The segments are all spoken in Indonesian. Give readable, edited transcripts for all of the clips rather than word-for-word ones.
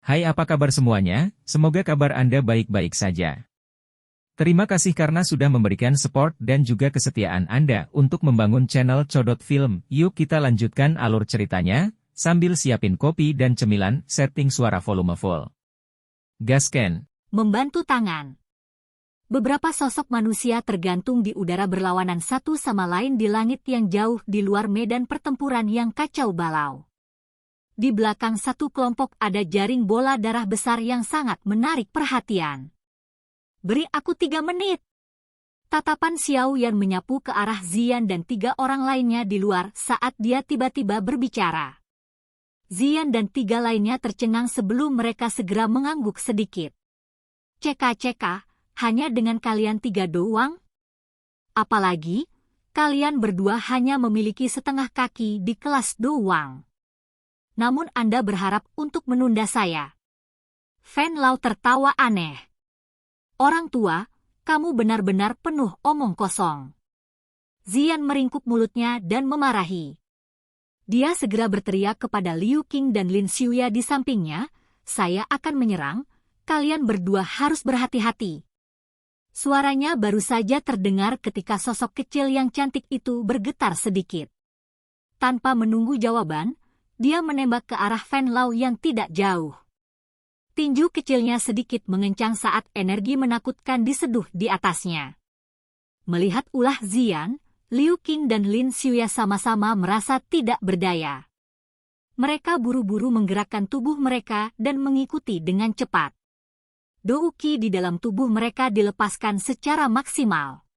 Hai, apa kabar semuanya? Semoga kabar Anda baik-baik saja. Terima kasih karena sudah memberikan support dan juga kesetiaan Anda untuk membangun channel Codot Film. Yuk kita lanjutkan alur ceritanya, sambil siapin kopi dan cemilan, setting suara volume full. Gasken. Membantu tangan. Beberapa sosok manusia tergantung di udara berlawanan satu sama lain di langit yang jauh di luar medan pertempuran yang kacau balau. Di belakang satu kelompok ada jaring bola darah besar yang sangat menarik perhatian. Beri aku 3 menit. Tatapan Xiao Yan menyapu ke arah Ziyan dan 3 orang lainnya di luar saat dia tiba-tiba berbicara. Ziyan dan 3 lainnya tercengang sebelum mereka segera mengangguk sedikit. Ceka-ceka, hanya dengan kalian 3 doang? Apalagi, kalian berdua hanya memiliki setengah kaki di kelas doang. Namun Anda berharap untuk menunda saya. Fan Lao tertawa aneh. Orang tua, kamu benar-benar penuh omong kosong. Ziyan meringkuk mulutnya dan memarahi. Dia segera berteriak kepada Liu Qing dan Lin Xiuya di sampingnya, saya akan menyerang, kalian berdua harus berhati-hati. Suaranya baru saja terdengar ketika sosok kecil yang cantik itu bergetar sedikit. Tanpa menunggu jawaban, dia menembak ke arah Fan Lao yang tidak jauh. Tinju kecilnya sedikit mengencang saat energi menakutkan diseduh di atasnya. Melihat ulah Ziyan, Liu Qing dan Lin Xiuya sama-sama merasa tidak berdaya. Mereka buru-buru menggerakkan tubuh mereka dan mengikuti dengan cepat. Douki di dalam tubuh mereka dilepaskan secara maksimal.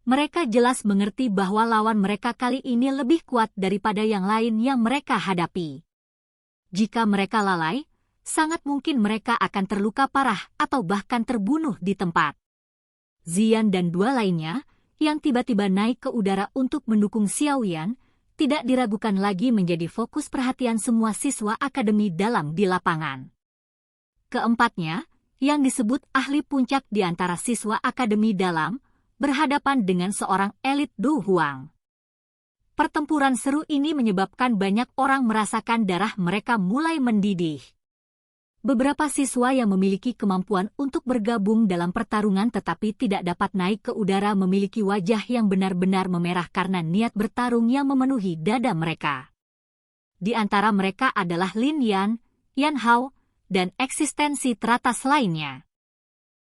Mereka jelas mengerti bahwa lawan mereka kali ini lebih kuat daripada yang lain yang mereka hadapi. Jika mereka lalai, sangat mungkin mereka akan terluka parah atau bahkan terbunuh di tempat. Ziyan dan 2 lainnya, yang tiba-tiba naik ke udara untuk mendukung Xiao Yan, tidak diragukan lagi menjadi fokus perhatian semua siswa akademi dalam di lapangan. Keempatnya, yang disebut ahli puncak di antara siswa akademi dalam, berhadapan dengan seorang elit Du Huang. Pertempuran seru ini menyebabkan banyak orang merasakan darah mereka mulai mendidih. Beberapa siswa yang memiliki kemampuan untuk bergabung dalam pertarungan tetapi tidak dapat naik ke udara memiliki wajah yang benar-benar memerah karena niat bertarung yang memenuhi dada mereka. Di antara mereka adalah Lin Yan, Yan Hao, dan eksistensi teratas lainnya.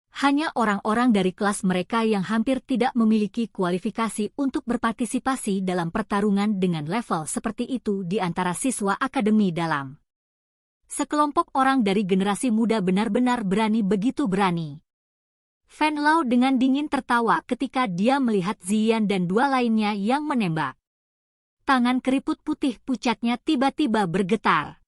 Hanya orang-orang dari kelas mereka yang hampir tidak memiliki kualifikasi untuk berpartisipasi dalam pertarungan dengan level seperti itu di antara siswa akademi dalam. Sekelompok orang dari generasi muda benar-benar berani, begitu berani. Fan Lao dengan dingin tertawa ketika dia melihat Ziyan dan 2 lainnya yang menembak. Tangan keriput putih pucatnya tiba-tiba bergetar.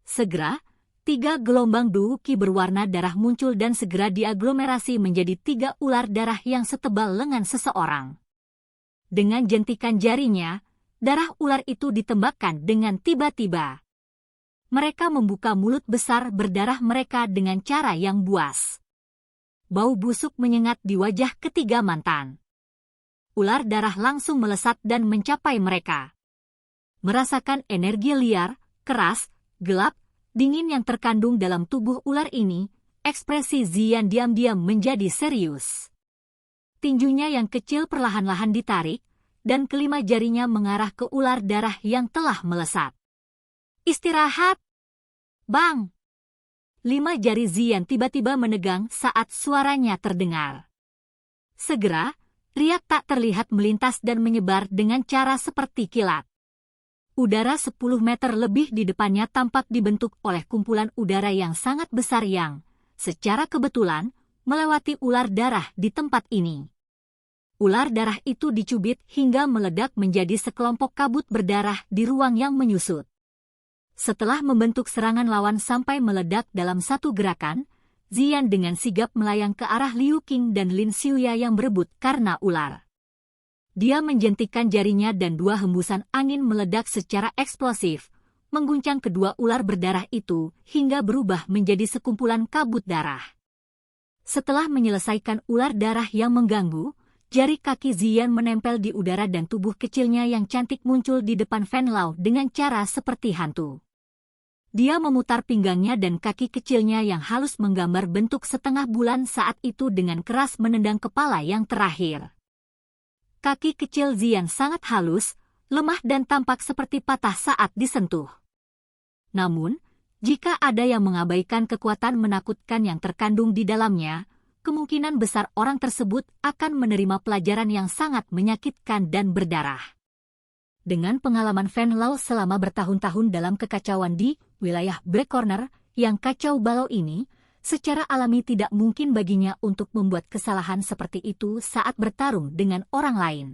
Segera, 3 gelombang Douki berwarna darah muncul dan segera diaglomerasi menjadi 3 ular darah yang setebal lengan seseorang. Dengan jentikan jarinya, darah ular itu ditembakkan dengan tiba-tiba. Mereka membuka mulut besar berdarah mereka dengan cara yang buas. Bau busuk menyengat di wajah ketiga mantan. Ular darah langsung melesat dan mencapai mereka. Merasakan energi liar, keras, gelap, dingin yang terkandung dalam tubuh ular ini, ekspresi Ziyan diam-diam menjadi serius. Tinjunya yang kecil perlahan-lahan ditarik, dan kelima jarinya mengarah ke ular darah yang telah melesat. Istirahat! Bang! 5 jari Ziyan tiba-tiba menegang saat suaranya terdengar. Segera, riak tak terlihat melintas dan menyebar dengan cara seperti kilat. Udara 10 meter lebih di depannya tampak dibentuk oleh kumpulan udara yang sangat besar yang, secara kebetulan, melewati ular darah di tempat ini. Ular darah itu dicubit hingga meledak menjadi sekelompok kabut berdarah di ruang yang menyusut. Setelah membentuk serangan lawan sampai meledak dalam satu gerakan, Ziyan dengan sigap melayang ke arah Liu Qing dan Lin Xiuya yang berebut karena ular. Dia menjentikkan jarinya dan 2 hembusan angin meledak secara eksplosif, mengguncang kedua ular berdarah itu hingga berubah menjadi sekumpulan kabut darah. Setelah menyelesaikan ular darah yang mengganggu, jari kaki Ziyan menempel di udara dan tubuh kecilnya yang cantik muncul di depan Fan Lao dengan cara seperti hantu. Dia memutar pinggangnya dan kaki kecilnya yang halus menggambar bentuk setengah bulan saat itu dengan keras menendang kepala yang terakhir. Kaki kecil Ziyan sangat halus, lemah dan tampak seperti patah saat disentuh. Namun, jika ada yang mengabaikan kekuatan menakutkan yang terkandung di dalamnya, kemungkinan besar orang tersebut akan menerima pelajaran yang sangat menyakitkan dan berdarah. Dengan pengalaman Fen Lao selama bertahun-tahun dalam kekacauan di wilayah Black Corner yang kacau balau ini, secara alami tidak mungkin baginya untuk membuat kesalahan seperti itu saat bertarung dengan orang lain.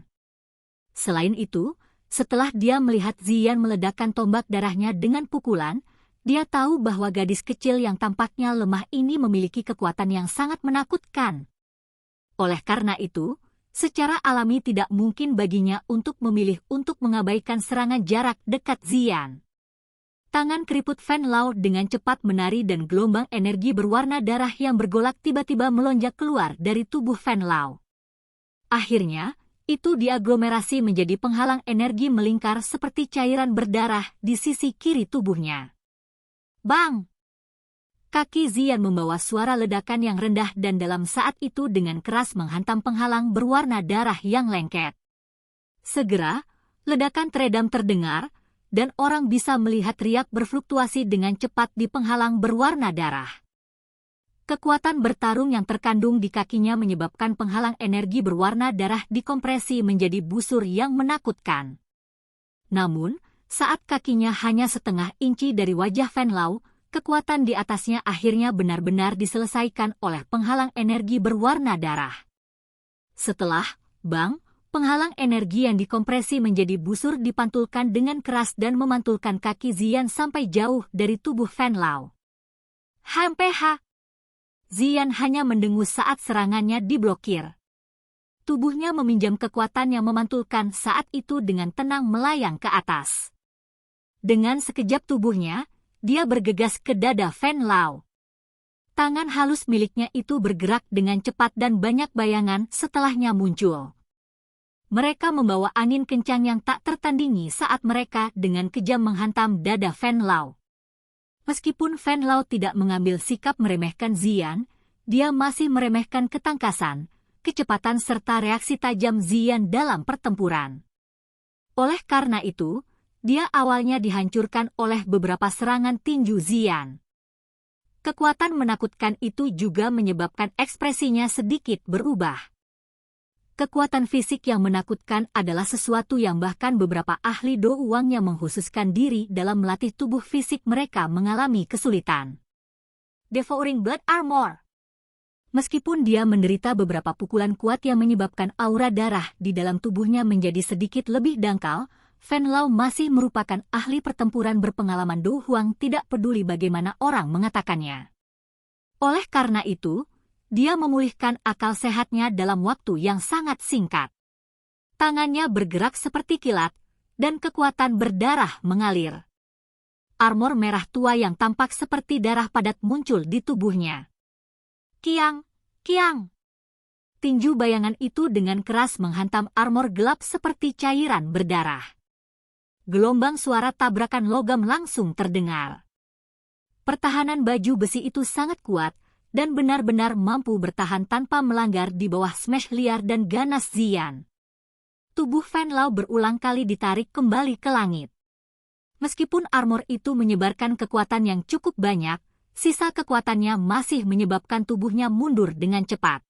Selain itu, setelah dia melihat Ziyan meledakkan tombak darahnya dengan pukulan, dia tahu bahwa gadis kecil yang tampaknya lemah ini memiliki kekuatan yang sangat menakutkan. Oleh karena itu, secara alami tidak mungkin baginya untuk memilih untuk mengabaikan serangan jarak dekat Ziyan. Tangan keriput Fen Lao dengan cepat menari dan gelombang energi berwarna darah yang bergolak tiba-tiba melonjak keluar dari tubuh Fen Lao. Akhirnya, itu diaglomerasi menjadi penghalang energi melingkar seperti cairan berdarah di sisi kiri tubuhnya. Bang! Kaki Ziyan membawa suara ledakan yang rendah dan dalam saat itu dengan keras menghantam penghalang berwarna darah yang lengket. Segera, ledakan teredam terdengar, dan orang bisa melihat riak berfluktuasi dengan cepat di penghalang berwarna darah. Kekuatan bertarung yang terkandung di kakinya menyebabkan penghalang energi berwarna darah dikompresi menjadi busur yang menakutkan. Namun, saat kakinya hanya setengah inci dari wajah Fen Lao, kekuatan di atasnya akhirnya benar-benar diselesaikan oleh penghalang energi berwarna darah. Setelah, bang, penghalang energi yang dikompresi menjadi busur dipantulkan dengan keras dan memantulkan kaki Ziyan sampai jauh dari tubuh Fen Lao. HMPH! Ziyan hanya mendengus saat serangannya diblokir. Tubuhnya meminjam kekuatan yang memantulkan saat itu dengan tenang melayang ke atas. Dengan sekejap tubuhnya, dia bergegas ke dada Fen Lao. Tangan halus miliknya itu bergerak dengan cepat dan banyak bayangan setelahnya muncul. Mereka membawa angin kencang yang tak tertandingi saat mereka dengan kejam menghantam dada Fen Lao. Meskipun Fen Lao tidak mengambil sikap meremehkan Ziyan, dia masih meremehkan ketangkasan, kecepatan serta reaksi tajam Ziyan dalam pertempuran. Oleh karena itu, dia awalnya dihancurkan oleh beberapa serangan tinju Ziyan. Kekuatan menakutkan itu juga menyebabkan ekspresinya sedikit berubah. Kekuatan fisik yang menakutkan adalah sesuatu yang bahkan beberapa ahli Do Wang yang mengkhususkan diri dalam melatih tubuh fisik mereka mengalami kesulitan. Devouring Blood Armor. Meskipun dia menderita beberapa pukulan kuat yang menyebabkan aura darah di dalam tubuhnya menjadi sedikit lebih dangkal, Fen Lao masih merupakan ahli pertempuran berpengalaman Do Huang tidak peduli bagaimana orang mengatakannya. Oleh karena itu, dia memulihkan akal sehatnya dalam waktu yang sangat singkat. Tangannya bergerak seperti kilat, dan kekuatan berdarah mengalir. Armor merah tua yang tampak seperti darah padat muncul di tubuhnya. Kiang, kiang! Tinju bayangan itu dengan keras menghantam armor gelap seperti cairan berdarah. Gelombang suara tabrakan logam langsung terdengar. Pertahanan baju besi itu sangat kuat, dan benar-benar mampu bertahan tanpa melanggar di bawah smash liar dan ganas Ziyan. Tubuh Fen Lao berulang kali ditarik kembali ke langit. Meskipun armor itu menyebarkan kekuatan yang cukup banyak, sisa kekuatannya masih menyebabkan tubuhnya mundur dengan cepat.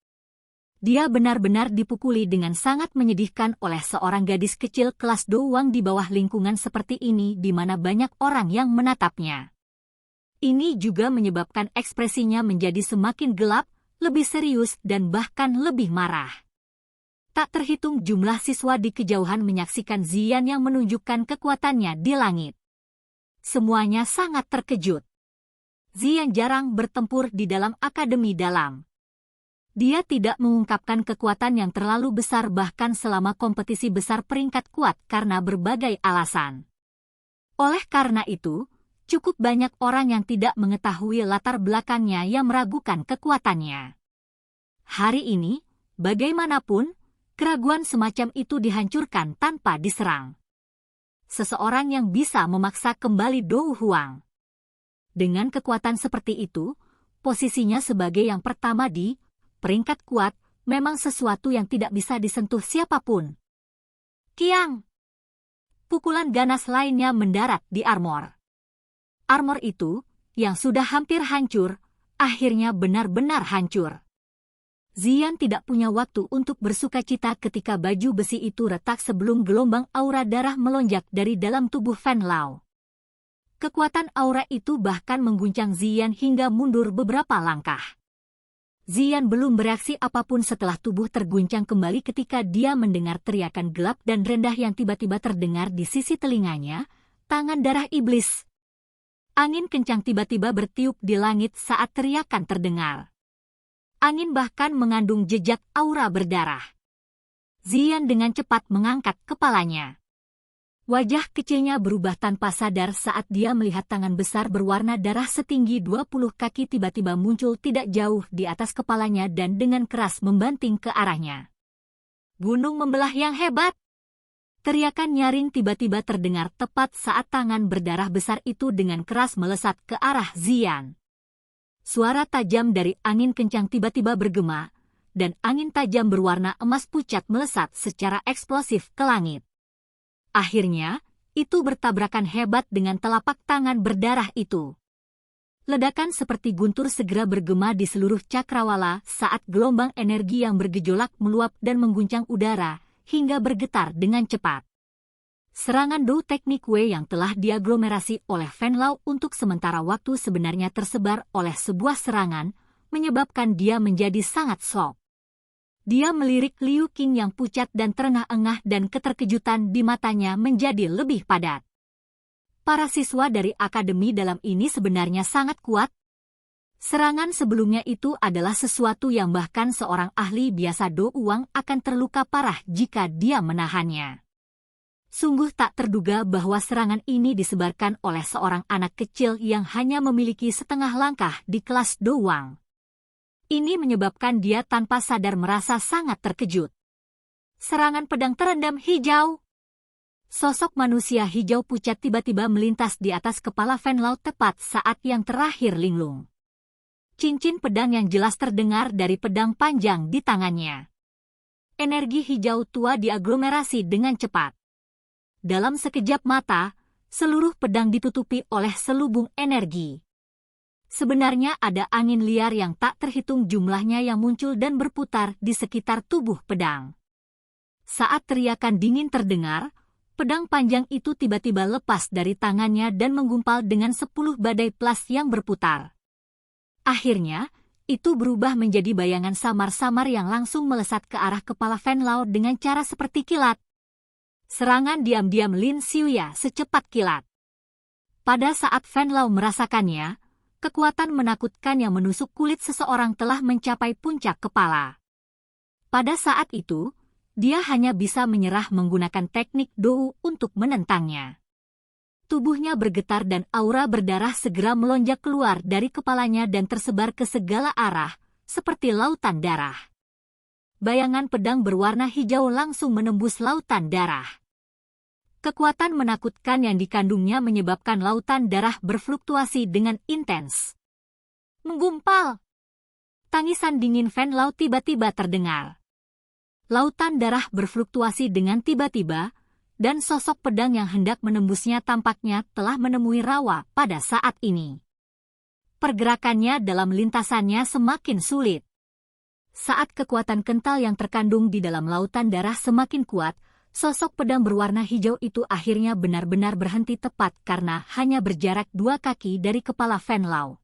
Dia benar-benar dipukuli dengan sangat menyedihkan oleh seorang gadis kecil kelas Do Wang di bawah lingkungan seperti ini di mana banyak orang yang menatapnya. Ini juga menyebabkan ekspresinya menjadi semakin gelap, lebih serius dan bahkan lebih marah. Tak terhitung jumlah siswa di kejauhan menyaksikan Ziyan yang menunjukkan kekuatannya di langit. Semuanya sangat terkejut. Ziyan jarang bertempur di dalam akademi dalam. Dia tidak mengungkapkan kekuatan yang terlalu besar bahkan selama kompetisi besar peringkat kuat karena berbagai alasan. Oleh karena itu, cukup banyak orang yang tidak mengetahui latar belakangnya yang meragukan kekuatannya. Hari ini, bagaimanapun, keraguan semacam itu dihancurkan tanpa diserang. Seseorang yang bisa memaksa kembali Do Huang. Dengan kekuatan seperti itu, posisinya sebagai yang pertama di peringkat kuat memang sesuatu yang tidak bisa disentuh siapapun. Kiang! Pukulan ganas lainnya mendarat di armor. Armor itu, yang sudah hampir hancur, akhirnya benar-benar hancur. Ziyan tidak punya waktu untuk bersukacita ketika baju besi itu retak sebelum gelombang aura darah melonjak dari dalam tubuh Fan Lao. Kekuatan aura itu bahkan mengguncang Ziyan hingga mundur beberapa langkah. Ziyan belum bereaksi apapun setelah tubuh terguncang kembali ketika dia mendengar teriakan gelap dan rendah yang tiba-tiba terdengar di sisi telinganya, tangan darah iblis. Angin kencang tiba-tiba bertiup di langit saat teriakan terdengar. Angin bahkan mengandung jejak aura berdarah. Ziyan dengan cepat mengangkat kepalanya. Wajah kecilnya berubah tanpa sadar saat dia melihat tangan besar berwarna darah setinggi 20 kaki tiba-tiba muncul tidak jauh di atas kepalanya dan dengan keras membanting ke arahnya. Gunung membelah yang hebat! Teriakan nyaring tiba-tiba terdengar tepat saat tangan berdarah besar itu dengan keras melesat ke arah Ziyan. Suara tajam dari angin kencang tiba-tiba bergema, dan angin tajam berwarna emas pucat melesat secara eksplosif ke langit. Akhirnya, itu bertabrakan hebat dengan telapak tangan berdarah itu. Ledakan seperti guntur segera bergema di seluruh cakrawala saat gelombang energi yang bergejolak meluap dan mengguncang udara, hingga bergetar dengan cepat. Serangan Do Teknik Wei yang telah diaglomerasi oleh Fan Lao untuk sementara waktu sebenarnya tersebar oleh sebuah serangan, menyebabkan dia menjadi sangat shock. Dia melirik Liu Qing yang pucat dan terengah-engah dan keterkejutan di matanya menjadi lebih padat. Para siswa dari akademi dalam ini sebenarnya sangat kuat. Serangan sebelumnya itu adalah sesuatu yang bahkan seorang ahli biasa Do Uang akan terluka parah jika dia menahannya. Sungguh tak terduga bahwa serangan ini disebarkan oleh seorang anak kecil yang hanya memiliki setengah langkah di kelas Do Uang. Ini menyebabkan dia tanpa sadar merasa sangat terkejut. Serangan pedang terendam hijau. Sosok manusia hijau pucat tiba-tiba melintas di atas kepala Fan Lao tepat saat yang terakhir linglung. Cincin pedang yang jelas terdengar dari pedang panjang di tangannya. Energi hijau tua diaglomerasi dengan cepat. Dalam sekejap mata, seluruh pedang ditutupi oleh selubung energi. Sebenarnya ada angin liar yang tak terhitung jumlahnya yang muncul dan berputar di sekitar tubuh pedang. Saat teriakan dingin terdengar, pedang panjang itu tiba-tiba lepas dari tangannya dan menggumpal dengan 10 badai plas yang berputar. Akhirnya, itu berubah menjadi bayangan samar-samar yang langsung melesat ke arah kepala Fan Lao dengan cara seperti kilat. Serangan diam-diam Lin Xiuya secepat kilat. Pada saat Fan Lao merasakannya, kekuatan menakutkan yang menusuk kulit seseorang telah mencapai puncak kepala. Pada saat itu, dia hanya bisa menyerah menggunakan teknik Dou untuk menentangnya. Tubuhnya bergetar dan aura berdarah segera melonjak keluar dari kepalanya dan tersebar ke segala arah, seperti lautan darah. Bayangan pedang berwarna hijau langsung menembus lautan darah. Kekuatan menakutkan yang dikandungnya menyebabkan lautan darah berfluktuasi dengan intens. Menggumpal. Tangisan dingin Fan Lao tiba-tiba terdengar. Lautan darah berfluktuasi dengan tiba-tiba, dan sosok pedang yang hendak menembusnya tampaknya telah menemui rawa pada saat ini. Pergerakannya dalam lintasannya semakin sulit. Saat kekuatan kental yang terkandung di dalam lautan darah semakin kuat, sosok pedang berwarna hijau itu akhirnya benar-benar berhenti tepat karena hanya berjarak 2 kaki dari kepala Fan Lao.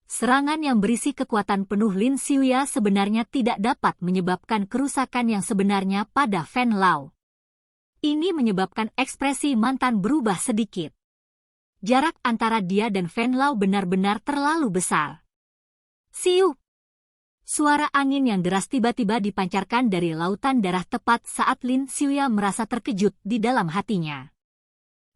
Serangan yang berisi kekuatan penuh Lin Xiuya sebenarnya tidak dapat menyebabkan kerusakan yang sebenarnya pada Fan Lao. Ini menyebabkan ekspresi mantan berubah sedikit. Jarak antara dia dan Fan Lao benar-benar terlalu besar. Siu! Suara angin yang deras tiba-tiba dipancarkan dari lautan darah tepat saat Lin Xiuya merasa terkejut di dalam hatinya.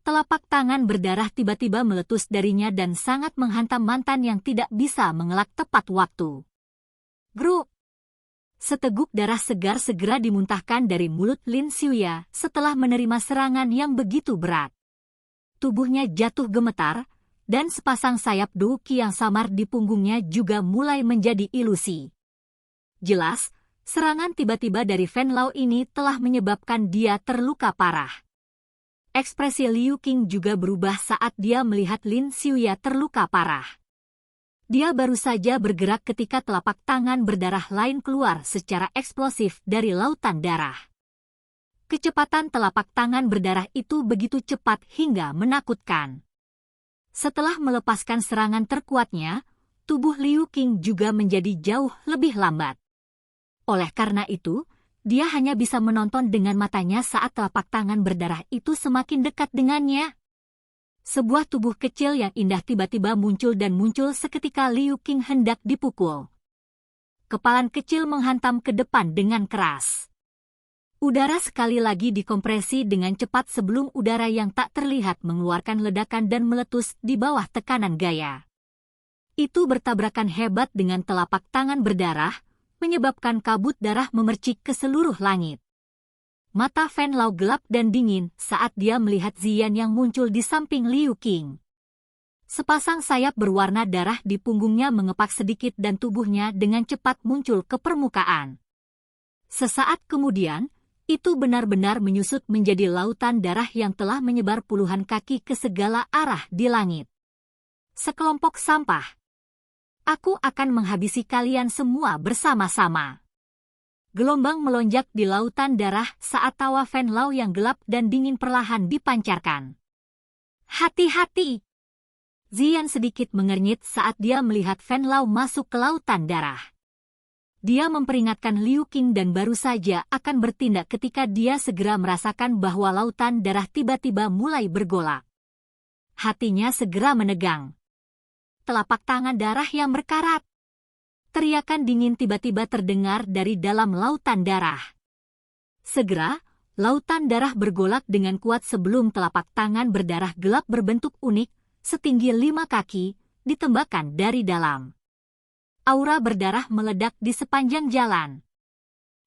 Telapak tangan berdarah tiba-tiba meletus darinya dan sangat menghantam mantan yang tidak bisa mengelak tepat waktu. Grup! Seteguk darah segar segera dimuntahkan dari mulut Lin Xiuya setelah menerima serangan yang begitu berat. Tubuhnya jatuh gemetar, dan sepasang sayap Douki yang samar di punggungnya juga mulai menjadi ilusi. Jelas, serangan tiba-tiba dari Venlao ini telah menyebabkan dia terluka parah. Ekspresi Liu Qing juga berubah saat dia melihat Lin Xiuya terluka parah. Dia baru saja bergerak ketika telapak tangan berdarah lain keluar secara eksplosif dari lautan darah. Kecepatan telapak tangan berdarah itu begitu cepat hingga menakutkan. Setelah melepaskan serangan terkuatnya, tubuh Liu Qing juga menjadi jauh lebih lambat. Oleh karena itu, dia hanya bisa menonton dengan matanya saat telapak tangan berdarah itu semakin dekat dengannya. Sebuah tubuh kecil yang indah tiba-tiba muncul dan muncul seketika Liu Qing hendak dipukul. Kepalan kecil menghantam ke depan dengan keras. Udara sekali lagi dikompresi dengan cepat sebelum udara yang tak terlihat mengeluarkan ledakan dan meletus di bawah tekanan gaya. Itu bertabrakan hebat dengan telapak tangan berdarah, menyebabkan kabut darah memercik ke seluruh langit. Mata Venlao gelap dan dingin saat dia melihat Ziyan yang muncul di samping Liu Qing. Sepasang sayap berwarna darah di punggungnya mengepak sedikit dan tubuhnya dengan cepat muncul ke permukaan. Sesaat kemudian, itu benar-benar menyusut menjadi lautan darah yang telah menyebar puluhan kaki ke segala arah di langit. Sekelompok sampah. Aku akan menghabisi kalian semua bersama-sama. Gelombang melonjak di lautan darah saat tawa Venlao yang gelap dan dingin perlahan dipancarkan. Hati-hati! Ziyan sedikit mengernyit saat dia melihat Venlao masuk ke lautan darah. Dia memperingatkan Liu Qing dan baru saja akan bertindak ketika dia segera merasakan bahwa lautan darah tiba-tiba mulai bergolak. Hatinya segera menegang. Telapak tangan darah yang berkarat. Teriakan dingin tiba-tiba terdengar dari dalam lautan darah. Segera, lautan darah bergolak dengan kuat sebelum telapak tangan berdarah gelap berbentuk unik, setinggi 5 kaki, ditembakkan dari dalam. Aura berdarah meledak di sepanjang jalan.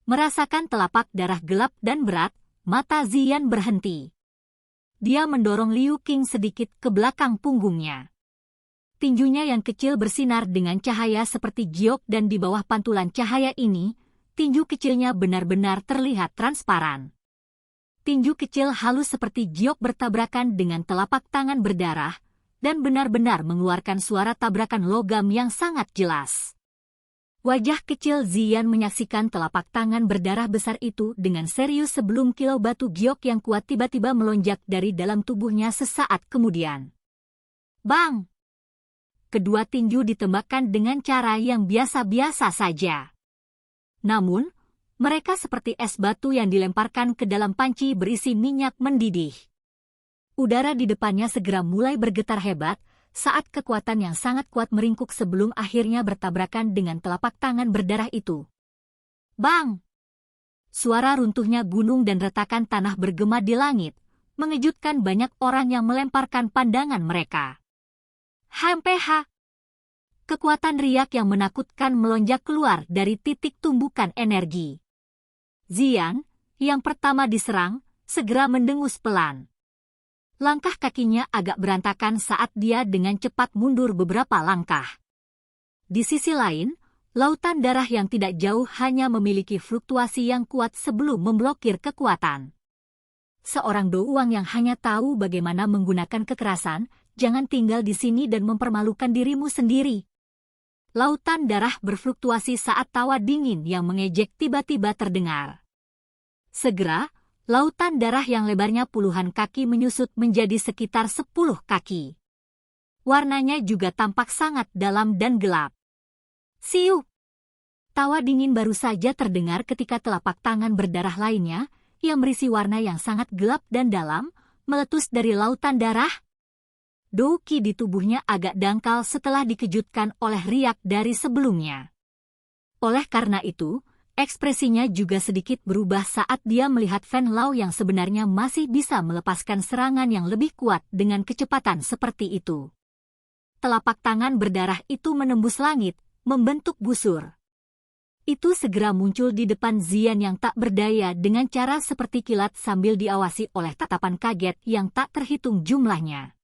Merasakan telapak darah gelap dan berat, mata Ziyan berhenti. Dia mendorong Liu Qing sedikit ke belakang punggungnya. Tinjunya yang kecil bersinar dengan cahaya seperti giok dan di bawah pantulan cahaya ini, tinju kecilnya benar-benar terlihat transparan. Tinju kecil halus seperti giok bertabrakan dengan telapak tangan berdarah, dan benar-benar mengeluarkan suara tabrakan logam yang sangat jelas. Wajah kecil Ziyan menyaksikan telapak tangan berdarah besar itu dengan serius sebelum kilau batu giok yang kuat tiba-tiba melonjak dari dalam tubuhnya sesaat kemudian. Bang! Kedua tinju ditembakkan dengan cara yang biasa-biasa saja. Namun, mereka seperti es batu yang dilemparkan ke dalam panci berisi minyak mendidih. Udara di depannya segera mulai bergetar hebat saat kekuatan yang sangat kuat meringkuk sebelum akhirnya bertabrakan dengan telapak tangan berdarah itu. Bang! Suara runtuhnya gunung dan retakan tanah bergema di langit, mengejutkan banyak orang yang melemparkan pandangan mereka. HMPH. Kekuatan riak yang menakutkan melonjak keluar dari titik tumbukan energi. Ziyan, yang pertama diserang, segera mendengus pelan. Langkah kakinya agak berantakan saat dia dengan cepat mundur beberapa langkah. Di sisi lain, lautan darah yang tidak jauh hanya memiliki fluktuasi yang kuat sebelum memblokir kekuatan. Seorang douang yang hanya tahu bagaimana menggunakan kekerasan, jangan tinggal di sini dan mempermalukan dirimu sendiri. Lautan darah berfluktuasi saat tawa dingin yang mengejek tiba-tiba terdengar. Segera, lautan darah yang lebarnya puluhan kaki menyusut menjadi sekitar 10 kaki. Warnanya juga tampak sangat dalam dan gelap. Siu! Tawa dingin baru saja terdengar ketika telapak tangan berdarah lainnya, yang berisi warna yang sangat gelap dan dalam, meletus dari lautan darah. Douki di tubuhnya agak dangkal setelah dikejutkan oleh riak dari sebelumnya. Oleh karena itu, ekspresinya juga sedikit berubah saat dia melihat Venlao yang sebenarnya masih bisa melepaskan serangan yang lebih kuat dengan kecepatan seperti itu. Telapak tangan berdarah itu menembus langit, membentuk busur. Itu segera muncul di depan Ziyan yang tak berdaya dengan cara seperti kilat sambil diawasi oleh tatapan kaget yang tak terhitung jumlahnya.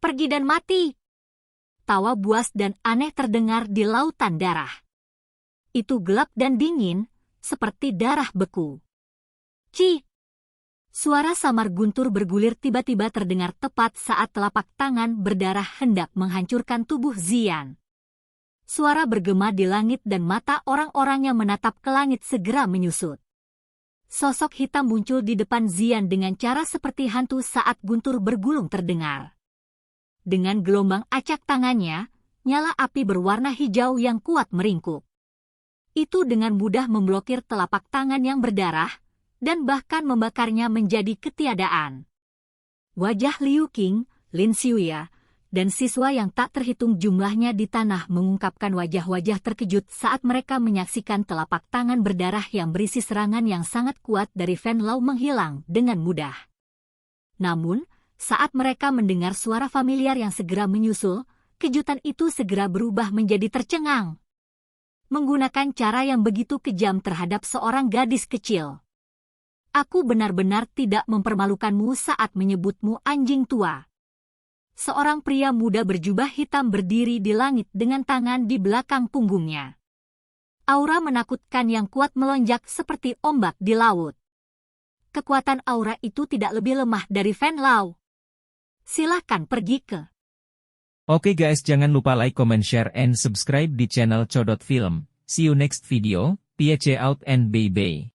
Pergi dan mati. Tawa buas dan aneh terdengar di lautan darah. Itu gelap dan dingin, seperti darah beku. Ci! Suara samar guntur bergulir tiba-tiba terdengar tepat saat telapak tangan berdarah hendak menghancurkan tubuh Xian. Suara bergema di langit dan mata orang-orang yang menatap ke langit segera menyusut. Sosok hitam muncul di depan Xian dengan cara seperti hantu saat guntur bergulung terdengar. Dengan gelombang acak tangannya, nyala api berwarna hijau yang kuat meringkuk. Itu dengan mudah memblokir telapak tangan yang berdarah, dan bahkan membakarnya menjadi ketiadaan. Wajah Liu Qing, Lin Xiuya, dan siswa yang tak terhitung jumlahnya di tanah mengungkapkan wajah-wajah terkejut saat mereka menyaksikan telapak tangan berdarah yang berisi serangan yang sangat kuat dari Fan Lao menghilang dengan mudah. Namun, saat mereka mendengar suara familiar yang segera menyusul, kejutan itu segera berubah menjadi tercengang. Menggunakan cara yang begitu kejam terhadap seorang gadis kecil. Aku benar-benar tidak mempermalukanmu saat menyebutmu anjing tua. Seorang pria muda berjubah hitam berdiri di langit dengan tangan di belakang punggungnya. Aura menakutkan yang kuat melonjak seperti ombak di laut. Kekuatan aura itu tidak lebih lemah dari Fan Lao. Silahkan pergi ke. Oke guys, jangan lupa like, comment, share, and subscribe di channel Codot Film. See you next video, peace out and bye-bye.